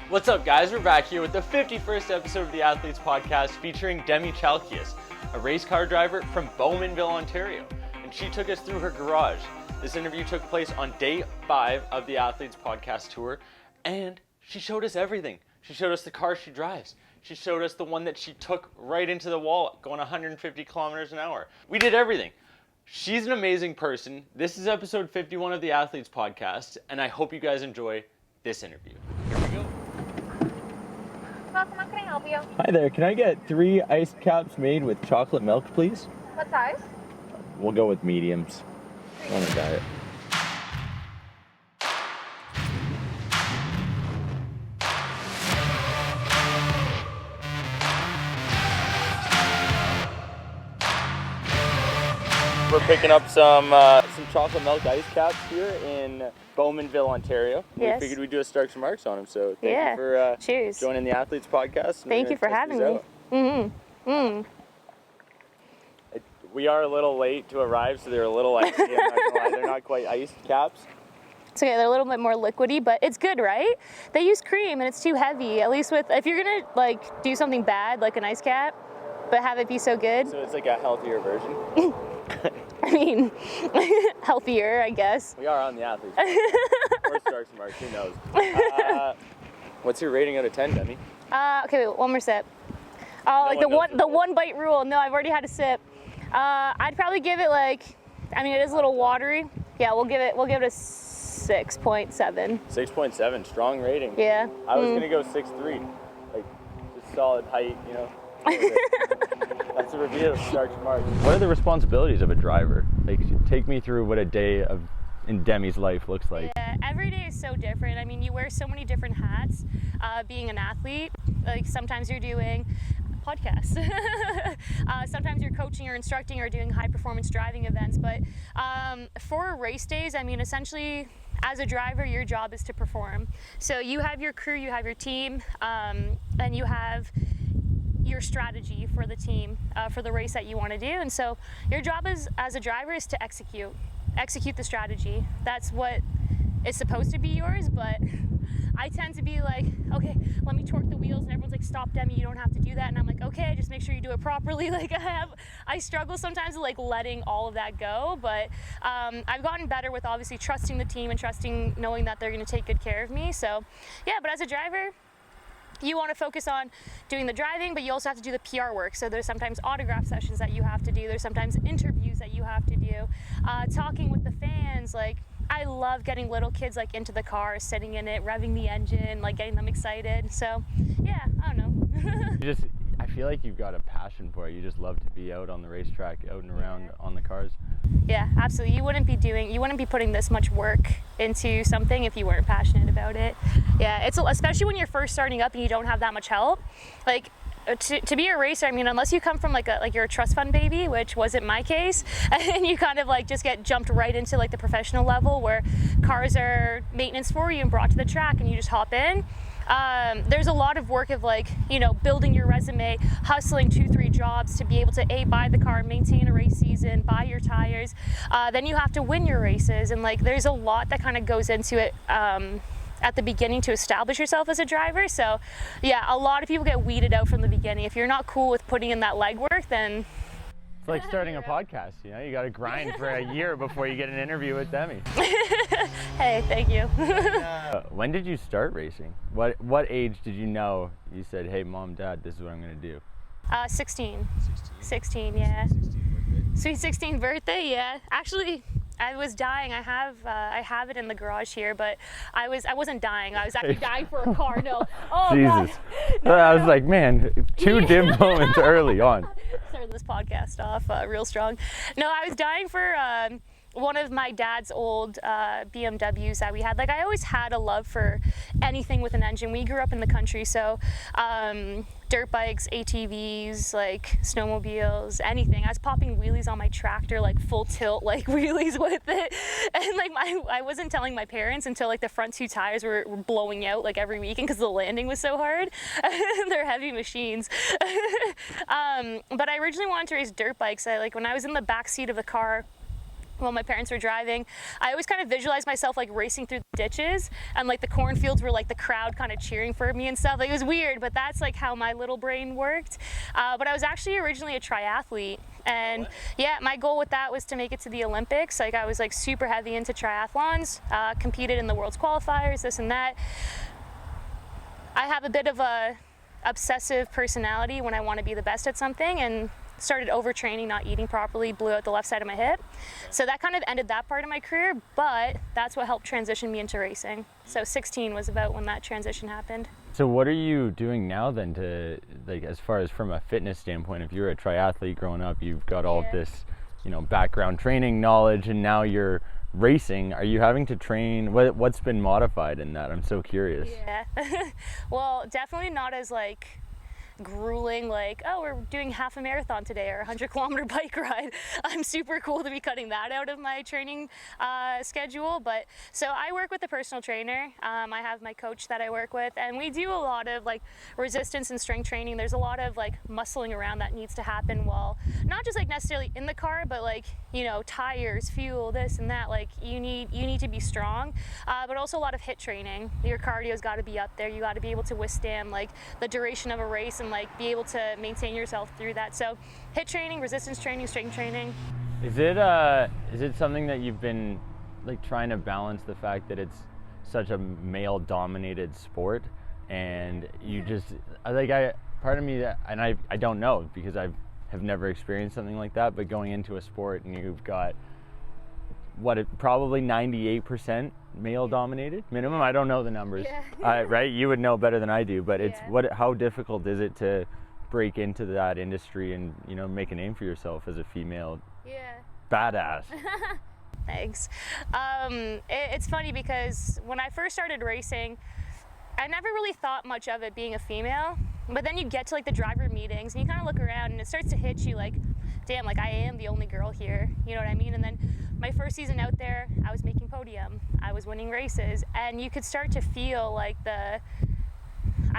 What's up, guys? We're back here with the 51st episode of the Athletes Podcast featuring Demi Chalkias, a race car driver from Bowmanville, Ontario. And she took us through her garage. This interview took place on day 5 of the Athletes Podcast tour, and she showed us everything. She showed us the car she drives. She showed us the one that she took right into the wall, going 150 kilometers an hour. We did everything. She's an amazing person. This is episode 51 of the Athletes Podcast, and I hope you guys enjoy this interview. Here we go. Welcome, how can I help you? Hi there, can I get 3 iced caps made with chocolate milk, please? What size? We'll go with mediums. On a diet. We're picking up some chocolate milk ice caps here in Bowmanville, Ontario. Yes. We figured we'd do a Starks and Marks on them, so thank you for cheers. joining the Athletes Podcast. Thank you for having me. We are a little late to arrive, so they're a little icy. I'm not gonna lie, they're not quite iced caps. It's okay, they're a little bit more liquidy, but it's good, right? They use cream and it's too heavy, at least if you're gonna like do something bad, like an ice cap, but have it be so good. So it's like a healthier version. I mean, healthier, I guess. We are on the Athletes Podcast. Or Starks and Marks, who knows? What's your rating out of 10, Demi? Okay, wait, one more sip. Oh, like the one bite rule. No, I've already had a sip. I'd probably give it it is a little watery. Yeah, we'll give it a 6.7. 6.7, strong rating. Yeah. I was gonna go 6.3, like just solid height, you know. That's a review of Starks and Marks. What are the responsibilities of a driver? Like, take me through what a day in Demi's life looks like. Yeah, every day is so different. I mean, you wear so many different hats. Being an athlete, like sometimes you're doing podcasts. Sometimes you're coaching or instructing or doing high performance driving events. But for race days, I mean, essentially, as a driver, your job is to perform. So you have your crew, you have your team, and you have your strategy for the team, for the race that you want to do. And so your job as a driver is to execute the strategy. That's what is supposed to be yours, but I tend to be like, okay, let me torque the wheels, and everyone's like, stop, Demi, you don't have to do that. And I'm like, okay, just make sure you do it properly. Like I struggle sometimes with like letting all of that go, but I've gotten better with obviously trusting the team and knowing that they're going to take good care of me. So yeah, but as a driver, you want to focus on doing the driving, but you also have to do the PR work. So there's sometimes autograph sessions that you have to do. There's sometimes interviews that you have to do. Talking with the fans, like I love getting little kids like into the car, sitting in it, revving the engine, like getting them excited. So yeah, I don't know. I feel like you've got a passion for it. You just love to be out on the racetrack, out and around on the cars. Yeah, absolutely. You wouldn't be putting this much work into something if you weren't passionate about it. Yeah, it's especially when you're first starting up and you don't have that much help. Like to be a racer, I mean, unless you come from like you're a trust fund baby, which wasn't my case, and you kind of like just get jumped right into like the professional level where cars are maintenance for you and brought to the track and you just hop in. There's a lot of work of building your resume, hustling 2-3 jobs to be able to buy the car, maintain a race season, buy your tires. Then you have to win your races, and like there's a lot that kind of goes into it at the beginning to establish yourself as a driver. So yeah, a lot of people get weeded out from the beginning. If you're not cool with putting in that legwork, then it's like starting a podcast, you know, you got to grind for a year before you get an interview with Demi. Hey, thank you. When did you start racing? What age did you know you said, hey, Mom, Dad, this is what I'm going to do? 16, yeah. Sweet 16th birthday, yeah. Actually, I was dying. I have it in the garage here, but I wasn't dying. I was actually dying for a car. No. Oh, Jesus. God. No. I was like, man, 2 dim moments early on. Started this podcast off real strong. No, I was dying for one of my dad's old BMWs that we had. Like I always had a love for anything with an engine. We grew up in the country, so dirt bikes, ATVs, like snowmobiles, anything. I was popping wheelies on my tractor, like full tilt, like wheelies with it. And like I wasn't telling my parents until like the front 2 tires were blowing out like every weekend because the landing was so hard. They're heavy machines. But I originally wanted to race dirt bikes. When I was in the back seat of the car while my parents were driving, I always kind of visualized myself like racing through the ditches, and like the cornfields were like the crowd kind of cheering for me and stuff. Like, it was weird, but that's like how my little brain worked. But I was actually originally a triathlete, and yeah, my goal with that was to make it to the Olympics. Like, I was like super heavy into triathlons, competed in the world's qualifiers, this and that. I have a bit of a obsessive personality when I want to be the best at something, and started overtraining, not eating properly, blew out the left side of my hip. So that kind of ended that part of my career, but that's what helped transition me into racing. So 16 was about when that transition happened. So what are you doing now then to, like, as far as from a fitness standpoint? If you're a triathlete growing up, you've got all of this, you know, background training knowledge, and now you're racing. Are you having to train? What's been modified in that? I'm so curious. Yeah. Well, definitely not as like grueling, like, oh, we're doing half a marathon today or a 100-kilometer bike ride. I'm super cool to be cutting that out of my training schedule. But so I work with a personal trainer. I have my coach that I work with, and we do a lot of like resistance and strength training. There's a lot of like muscling around that needs to happen while not just like necessarily in the car, but like, you know, tires, fuel, this and that. Like, you need to be strong, but also a lot of HIIT training. Your cardio's got to be up there. You got to be able to withstand like the duration of a race and like be able to maintain yourself through that. So HIIT training, resistance training, strength training. Is it something that you've been like trying to balance the fact that it's such a male dominated sport, and you just like, part of me, and I don't know because I have never experienced something like that, but going into a sport and you've got probably 98% male dominated minimum. I don't know the numbers. Yeah. Right? You would know better than I do, but it's how difficult is it to break into that industry and, you know, make a name for yourself as a female badass? Thanks. It's funny because when I first started racing, I never really thought much of it being a female, but then you get to like the driver meetings and you kind of look around and it starts to hit you like, damn, like I am the only girl here, you know what I mean? And then my first season out there, I was making podium, I was winning races, and you could start to feel like I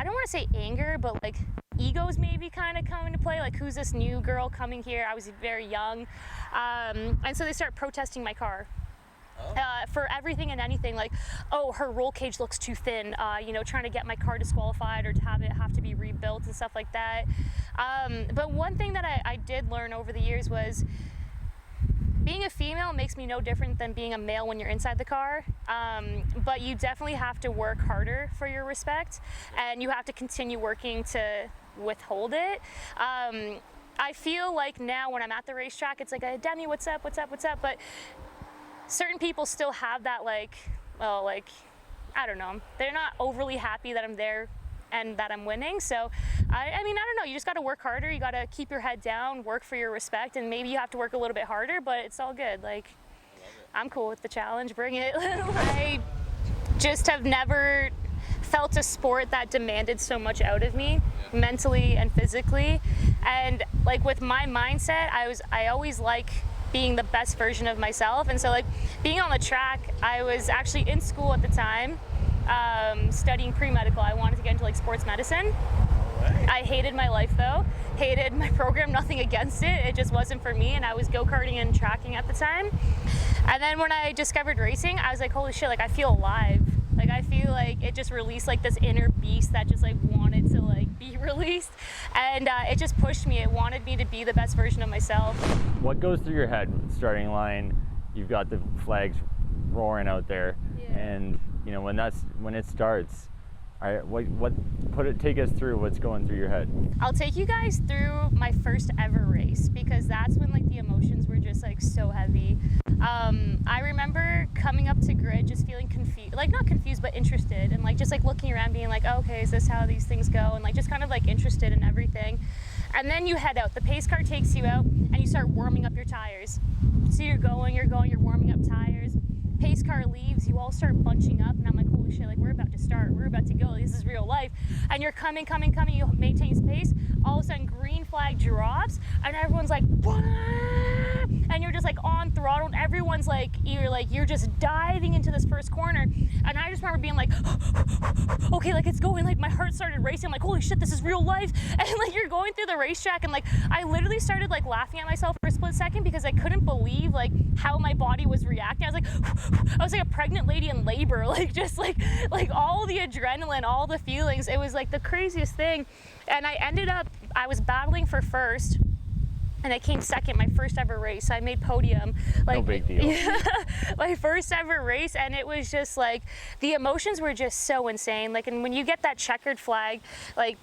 don't want to say anger, but like egos maybe kind of come into play, like, who's this new girl coming here? I was very young, and so they start protesting my car. For everything and anything, like, oh, her roll cage looks too thin, you know, trying to get my car disqualified or to have to be rebuilt and stuff like that. But one thing that I did learn over the years was being a female makes me no different than being a male when you're inside the car, but you definitely have to work harder for your respect, and you have to continue working to withhold it. I feel like now when I'm at the racetrack, it's like, Demi, what's up, but certain people still have that, like, well, like, I don't know, they're not overly happy that I'm there and that I'm winning. So I mean, I don't know, you just got to work harder, you got to keep your head down, work for your respect, and maybe you have to work a little bit harder, but it's all good. Like, I'm cool with the challenge, bring it. I just have never felt a sport that demanded so much out of me, mentally and physically. And like with my mindset, I always like being the best version of myself. And so like being on the track, I was actually in school at the time, studying pre-medical. I wanted to get into like sports medicine. I hated my life though, hated my program, nothing against it. It just wasn't for me, and I was go-karting and tracking at the time. And then when I discovered racing, I was like, holy shit, like I feel alive. Like I feel like it just released like this inner beast that just like wanted to like be released, and it just pushed me. It wanted me to be the best version of myself. What goes through your head? Starting line, you've got the flags roaring out there, and you know when it starts. Take us through what's going through your head. I'll take you guys through my first ever race, because that's when like the emotions were just like so heavy. I remember coming up to grid just feeling confused, like not confused but interested, and like just like looking around being like, oh, okay, is this how these things go, and like just kind of like interested in everything. And then you head out, the pace car takes you out, and you start warming up your tires. So you're warming up tires. Pace car leaves, you all start bunching up, and I'm like, holy shit, like we're about to start, we're about to go, this is real life. and you're coming, you maintain pace, all of a sudden green flag drops, and everyone's like, "Wah!" And you're just like on throttle, and everyone's like, you're just diving into this first corner. And I just remember being like, okay, like it's going, like my heart started racing. I'm like, holy shit, this is real life. And like you're going through the racetrack, and like I literally started like laughing at myself for a split second because I couldn't believe like how my body was reacting. I was like a pregnant lady in labor, like just like all the adrenaline, all the feelings. It was like the craziest thing. And I was battling for first, and I came second my first ever race. I made podium. Like, no big deal. Yeah, my first ever race, and it was just like the emotions were just so insane. Like, and when you get that checkered flag, like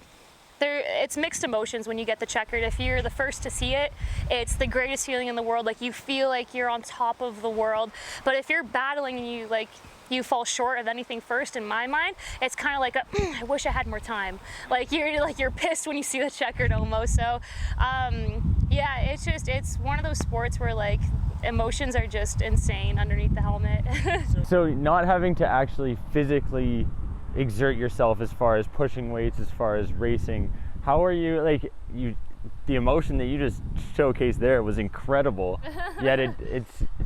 it's mixed emotions when you get the checkered. If you're the first to see it, it's the greatest feeling in the world. Like you feel like you're on top of the world. But if you're battling and you fall short of anything first, in my mind, it's kind of like I wish I had more time. Like you're pissed when you see the checkered almost. So yeah, it's one of those sports where like emotions are just insane underneath the helmet. So not having to actually physically exert yourself as far as pushing weights, as far as racing, how are you, like, the emotion that you just showcased there was incredible. Yet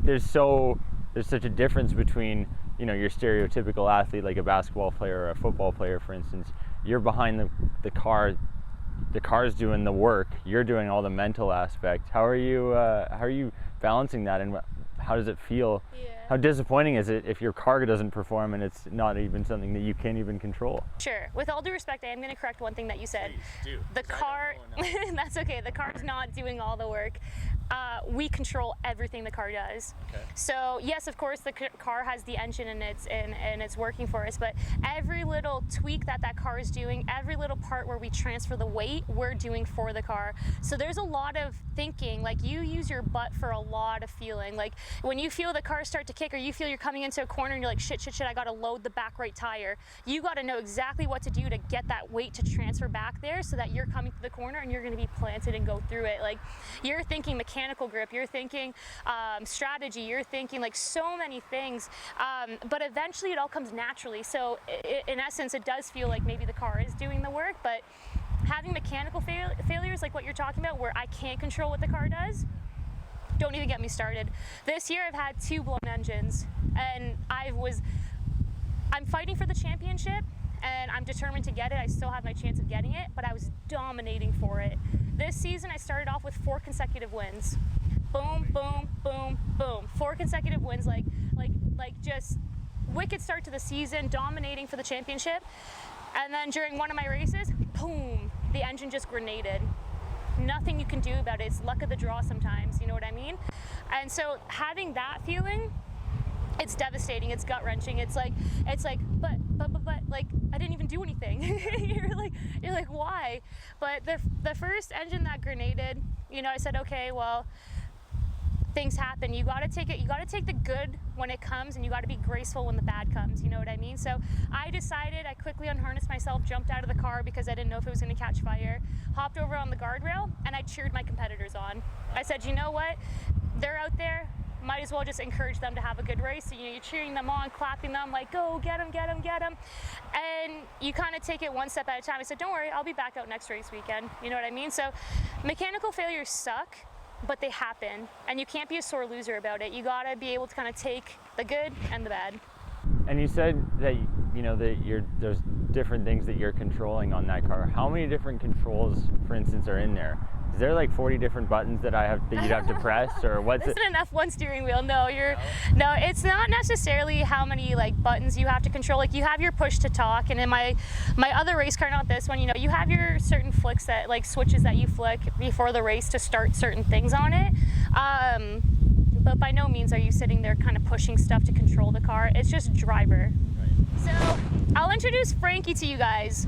there's such a difference between, you know, your stereotypical athlete like a basketball player or a football player, for instance. You're behind the car, the car's doing the work, you're doing all the mental aspect. How are you balancing that, and how does it feel? Yeah. How disappointing is it if your car doesn't perform and it's not even something that you can't even control? Sure. With all due respect, I am going to correct one thing that you said. Please do. The car, that's okay. The car's not doing all the work. We control everything the car does. Okay. So yes, of course, the car has the engine and it's working for us. But every little tweak that car is doing, every little part where we transfer the weight, we're doing for the car. So there's a lot of thinking. Like you use your butt for a lot of feeling. Like when you feel the car start to kick, or you feel you're coming into a corner and you're like, shit, I got to load the back right tire. You got to know exactly what to do to get that weight to transfer back there, so that you're coming to the corner and you're going to be planted and go through it. Like you're thinking mechanical grip, you're thinking strategy, you're thinking like so many things, but eventually it all comes naturally. So in essence, it does feel like maybe the car is doing the work, but having mechanical failures like what you're talking about, where I can't control what the car does, don't even get me started. This year I've had 2 blown engines, and I'm fighting for the championship, and I'm determined to get it. I still have my chance of getting it, but I was dominating for it. This season I started off with 4 consecutive wins. Boom, boom, boom, boom. 4 consecutive wins, like just wicked start to the season, dominating for the championship. And then during one of my races, boom, the engine just grenaded. Nothing you can do about it. It's luck of the draw sometimes, you know what I mean? And so having that feeling, it's devastating, it's gut-wrenching. It's like, but like I didn't even do anything. you're like, why? But the first engine that grenaded, you know, I said, okay, well, things happen. You gotta take the good when it comes, and you gotta be graceful when the bad comes, you know what I mean? So I decided, I quickly unharnessed myself, jumped out of the car because I didn't know if it was gonna catch fire, hopped over on the guardrail, and I cheered my competitors on. I said, you know what? They're out there, might as well just encourage them to have a good race. So, you know, you're cheering them on, clapping them, like, go, get them, get them, get them. And you kind of take it one step at a time. I said, don't worry, I'll be back out next race weekend. You know what I mean? So mechanical failures suck, but they happen, and you can't be a sore loser about it. You gotta be able to kind of take the good and the bad. And you said that, you know, that there's different things that you're controlling on that car. How many different controls, for instance, are in there? Is there like 40 different buttons that you'd have to press, or what's it? Isn't an F1 steering wheel? No, no, it's not necessarily how many like buttons you have to control. Like you have your push to talk, and in my other race car, not this one, you know, you have your certain flicks that like switches that you flick before the race to start certain things on it. But by no means are you sitting there kind of pushing stuff to control the car. It's just driver. Right. So I'll introduce Frankie to you guys.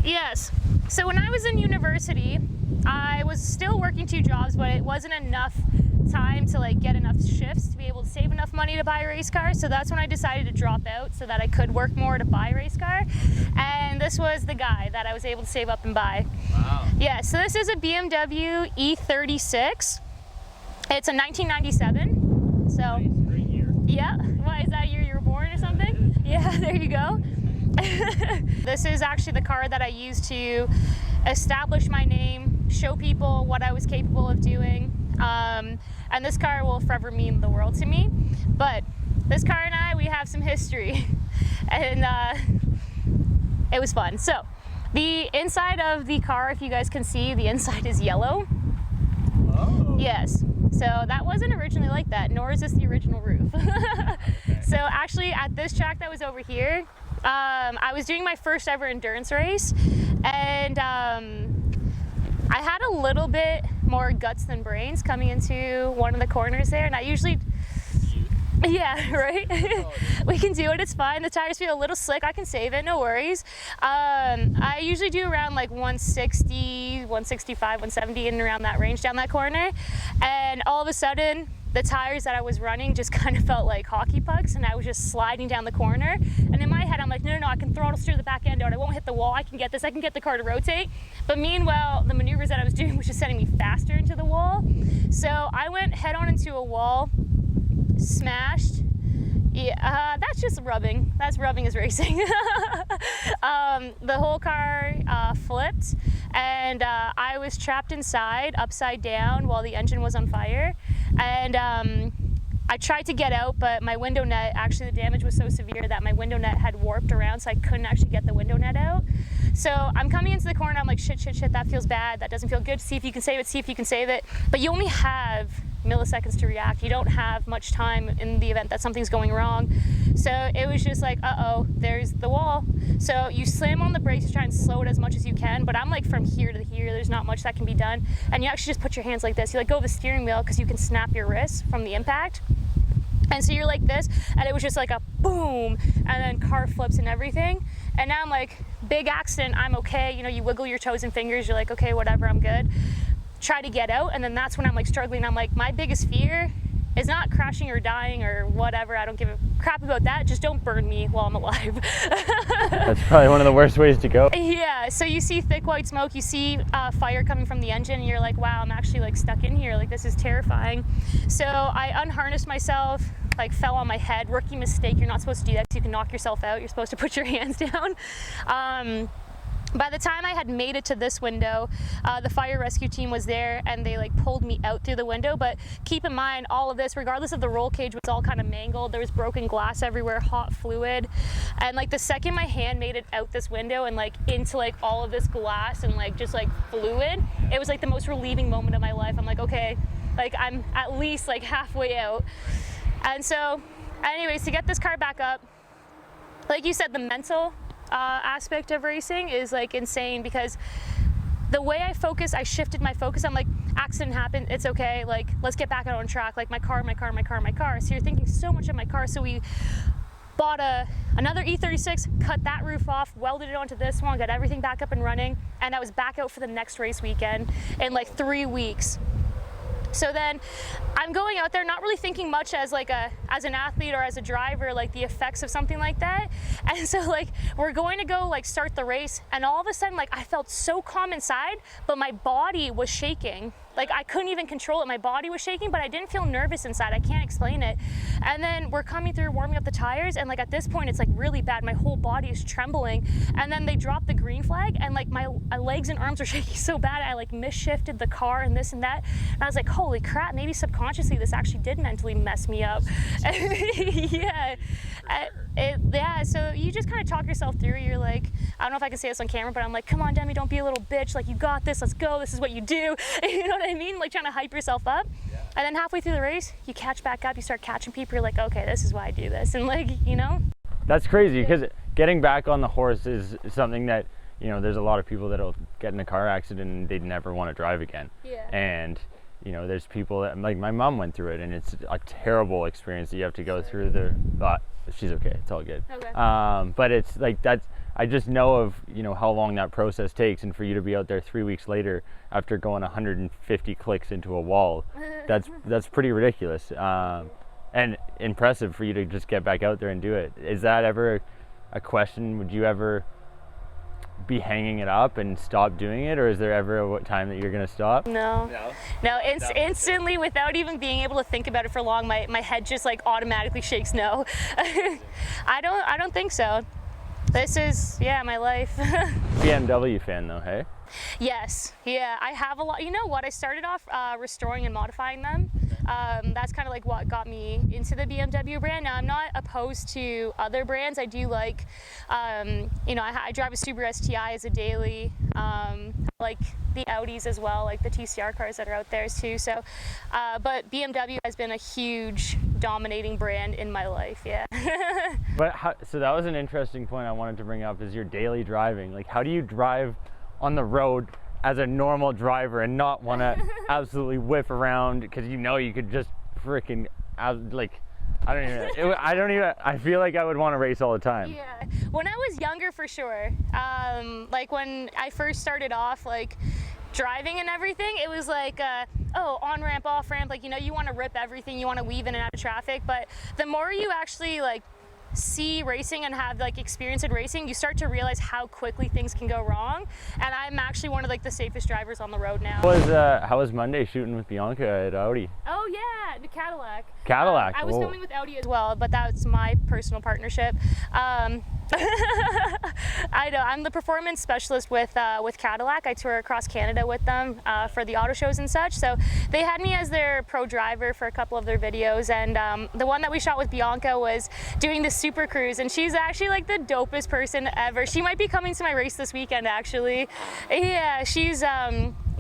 Yes. So when I was in university, I was still working 2 jobs, but it wasn't enough time to like get enough shifts to be able to save enough money to buy a race car. So that's when I decided to drop out so that I could work more to buy a race car. And this was the guy that I was able to save up and buy. Wow. Yeah, so this is a BMW E36. It's a 1997. So Nice, great year. yeah, why is that year you were born or something? Yeah, there you go. This is actually the car that I used to establish my name, show people what I was capable of doing. And this car will forever mean the world to me. But this car and I, we have some history. And it was fun. So the inside of the car, if you guys can see, the inside is yellow. Oh. Yes. So that wasn't originally like that, nor is this the original roof. So actually at this track that was over here, I was doing my first ever endurance race, and I had a little bit more guts than brains coming into one of the corners there, and I usually, yeah, right? We can do it, it's fine. The tires feel a little slick, I can save it, no worries. I usually do around like 160, 165, 170, in and around that range down that corner. And all of a sudden, the tires that I was running just kind of felt like hockey pucks, and I was just sliding down the corner. And in my head, I'm like, no, I can throttle steer the back end out. I won't hit the wall. I can get this. I can get the car to rotate. But meanwhile, the maneuvers that I was doing was just sending me faster into the wall. So I went head on into a wall, smashed. Yeah, that's just rubbing. That's rubbing is racing. The whole car flipped, and I was trapped inside, upside down, while the engine was on fire. And I tried to get out, but my window net, actually the damage was so severe that my window net had warped around, so I couldn't actually get the window net out. So I'm coming into the corner, I'm like, shit, that feels bad, that doesn't feel good. See if you can save it. But you only have milliseconds to react. You don't have much time in the event that something's going wrong. So it was just like, uh-oh, there's the wall. So you slam on the brakes to try and slow it as much as you can, but I'm like from here to here, there's not much that can be done. And you actually just put your hands like this. You let go of the steering wheel because you can snap your wrists from the impact. And so you're like this, and it was just like a boom, and then car flips and everything. And now I'm like, big accident, I'm okay. You know, you wiggle your toes and fingers, you're like, okay, whatever, I'm good. Try to get out, and then that's when I'm like struggling. I'm like, my biggest fear is not crashing or dying or whatever. I don't give a crap about that. Just don't burn me while I'm alive. That's probably one of the worst ways to go. Yeah, so you see thick white smoke, you see fire coming from the engine, and you're like, wow, I'm actually like stuck in here. Like, this is terrifying. So I unharnessed myself, like fell on my head. Rookie mistake, you're not supposed to do that because you can knock yourself out. You're supposed to put your hands down. By the time I had made it to this window, the fire rescue team was there, and they like pulled me out through the window. But keep in mind, all of this, regardless of the roll cage, was all kind of mangled. There was broken glass everywhere, hot fluid. And like the second my hand made it out this window and like into like all of this glass and like just like fluid, it was like the most relieving moment of my life. I'm like, okay, like I'm at least like halfway out. And so anyways, to get this car back up, like you said, the mental aspect of racing is like insane, because the way I focus, I shifted my focus. I'm like, accident happened, it's okay, like let's get back out on track, like my car. So you're thinking so much of my car. So we bought another E36, cut that roof off, welded it onto this one, got everything back up and running, and I was back out for the next race weekend in like 3 weeks. So then I'm going out there not really thinking much as like as an athlete or as a driver, like the effects of something like that. And so like we're going to go like start the race, and all of a sudden like I felt so calm inside, but my body was shaking. Like I couldn't even control it. My body was shaking, but I didn't feel nervous inside. I can't explain it. And then we're coming through, warming up the tires, and like at this point it's like really bad. My whole body is trembling. And then they dropped the green flag, and like my legs and arms were shaking so bad. I like misshifted the car and this and that. And I was like, holy crap, maybe subconsciously this actually did mentally mess me up. Yeah. Yeah, so you just kind of talk yourself through. You're like, I don't know if I can say this on camera, but I'm like, come on, Demi, don't be a little bitch. Like, you got this, let's go, this is what you do. You know what I mean? Like trying to hype yourself up. Yeah. And then halfway through the race, you catch back up, you start catching people, you're like, okay, this is why I do this. And like, you know? That's crazy, because getting back on the horse is something that, you know, there's a lot of people that'll get in a car accident and they'd never want to drive again. Yeah. And, you know, there's people that, like my mom went through it, and it's a terrible experience that you have to go through but she's okay, it's all good. Okay. But it's like, I just know of, you know, how long that process takes, and for you to be out there 3 weeks later after going 150 clicks into a wall, that's pretty ridiculous, and impressive for you to just get back out there and do it. Is that ever a question? Would you ever be hanging it up and stop doing it, or is there ever a time that you're gonna stop? No. Instantly, without even being able to think about it for long, my head just like automatically shakes no. I don't think so. This is, yeah, my life. BMW fan though, hey? Yes, yeah, I have a lot. You know what? I started off restoring and modifying them. That's kind of like what got me into the BMW brand. Now, I'm not opposed to other brands. I do like, you know, I drive a Subaru STI as a daily. Like the Audis as well, like the TCR cars that are out there too. So, but BMW has been a huge dominating brand in my life, yeah. But so that was an interesting point I wanted to bring up, is your daily driving. Like, how do you drive on the road as a normal driver and not want to absolutely whip around, because you know you could just freaking like, I feel like I would want to race all the time. Yeah, when I was younger, for sure. Like when I first started off, like driving and everything, it was like, oh, on ramp, off ramp, like, you know, you want to rip everything, you want to weave in and out of traffic. But the more you actually like see racing and have like experience in racing, you start to realize how quickly things can go wrong. And I'm actually one of like the safest drivers on the road now. How was Monday shooting with Bianca at Audi? Oh yeah, the Cadillac. I was Whoa. filming with Audi as well, but that's my personal partnership. I know, I'm the performance specialist with Cadillac. I tour across Canada with them for the auto shows and such. So they had me as their pro driver for a couple of their videos, and the one that we shot with Bianca was doing the Super Cruise, and she's actually like the dopest person ever. She might be coming to my race this weekend, actually. Yeah, she's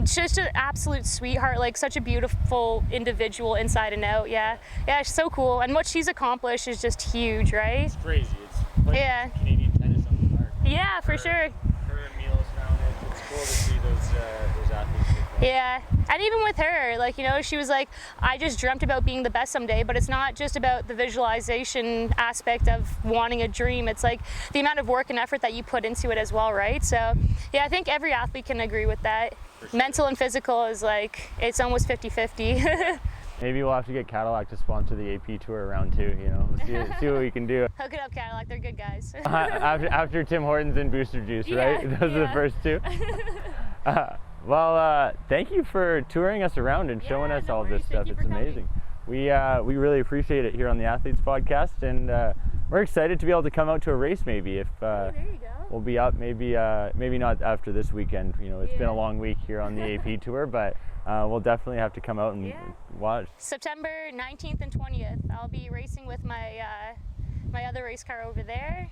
just an absolute sweetheart, like such a beautiful individual inside and out. Yeah, she's so cool, and what she's accomplished is just huge, right? It's crazy. It's like Canadian tennis on the park. Yeah, for sure. Her and Milos around it. It's cool to see those athletes. Yeah, and even with her, like, you know, she was like, I just dreamt about being the best someday, but it's not just about the visualization aspect of wanting a dream. It's like the amount of work and effort that you put into it as well, right? So, yeah, I think every athlete can agree with that. Sure. Mental and physical is like, it's almost 50-50. Maybe we'll have to get Cadillac to sponsor the AP Tour round 2, you know, see what we can do. Hook it up, Cadillac, they're good guys. after Tim Hortons and Booster Juice, right? Those are the first two. Well, thank you for touring us around and showing us all this stuff. It's amazing. We really appreciate it here on the Athletes Podcast, and we're excited to be able to come out to a race maybe if there you go. We'll be up maybe not after this weekend. You know, it's been a long week here on the AP Tour, but we'll definitely have to come out and watch. September 19th and 20th, I'll be racing with my my other race car over there,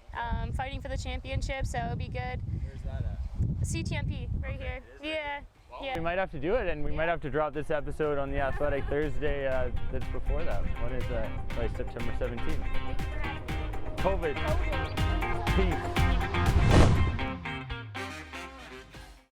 fighting for the championship, so it'll be good. Where's that at? CTMP, right here. Yeah. Well, we might have to do it, and we might have to drop this episode on the Athletic Thursday that's before that. When is that? By September 17th. COVID. Peace.